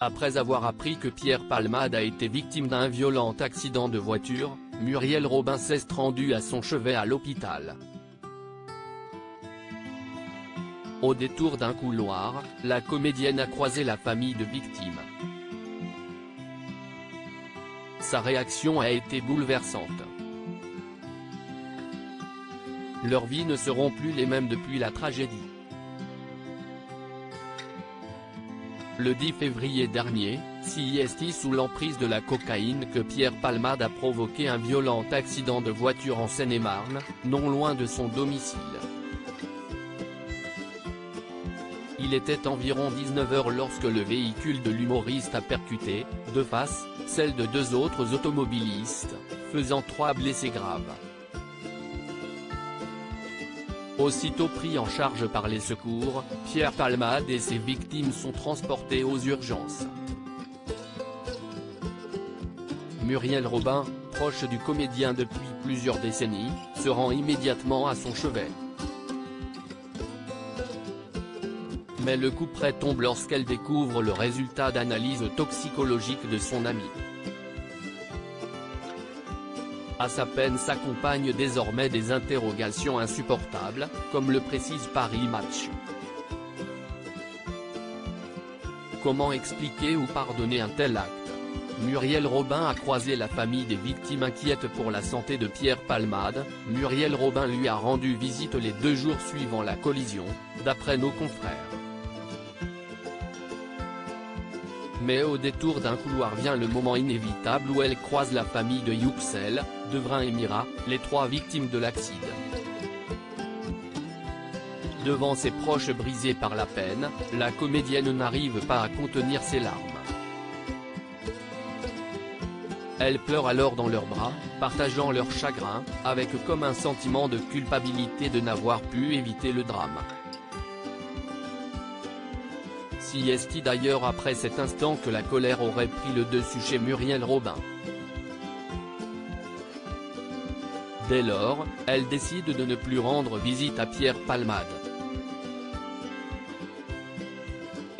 Après avoir appris que Pierre Palmade a été victime d'un violent accident de voiture, Muriel Robin s'est rendue à son chevet à l'hôpital. Au détour d'un couloir, la comédienne a croisé la famille de victimes. Sa réaction a été bouleversante. Leurs vies ne seront plus les mêmes depuis la tragédie. Le 10 février dernier, c'est sous l'emprise de la cocaïne que Pierre Palmade a provoqué un violent accident de voiture en Seine-et-Marne, non loin de son domicile. Il était environ 19 h lorsque le véhicule de l'humoriste a percuté, de face, celle de deux autres automobilistes, faisant 3 blessés graves. Aussitôt pris en charge par les secours, Pierre Palmade et ses victimes sont transportés aux urgences. Muriel Robin, proche du comédien depuis plusieurs décennies, se rend immédiatement à son chevet. Mais le couperet tombe lorsqu'elle découvre le résultat d'analyse toxicologique de son ami. À sa peine s'accompagnent désormais des interrogations insupportables, comme le précise Paris Match. Comment expliquer ou pardonner un tel acte? Muriel Robin a croisé la famille des victimes inquiètes pour la santé de Pierre Palmade. Muriel Robin lui a rendu visite les 2 jours suivant la collision, d'après nos confrères. Mais au détour d'un couloir vient le moment inévitable où elle croise la famille de Yuxel, Devrin et Mira, les 3 victimes de l'accident. Devant ses proches brisés par la peine, la comédienne n'arrive pas à contenir ses larmes. Elle pleure alors dans leurs bras, partageant leur chagrin, avec comme un sentiment de culpabilité de n'avoir pu éviter le drame. C'est d'ailleurs après cet instant que la colère aurait pris le dessus chez Muriel Robin. Dès lors, elle décide de ne plus rendre visite à Pierre Palmade.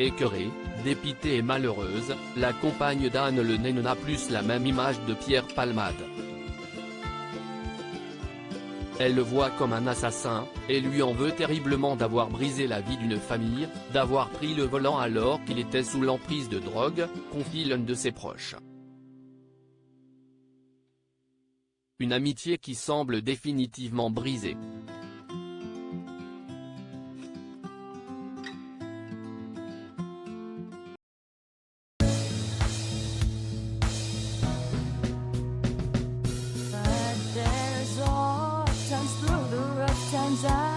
Écœurée, dépitée et malheureuse, la compagne d'Anne Le Nain n'a plus la même image de Pierre Palmade. Elle le voit comme un assassin, et lui en veut terriblement d'avoir brisé la vie d'une famille, d'avoir pris le volant alors qu'il était sous l'emprise de drogue, confie l'un de ses proches. Une amitié qui semble définitivement brisée. Times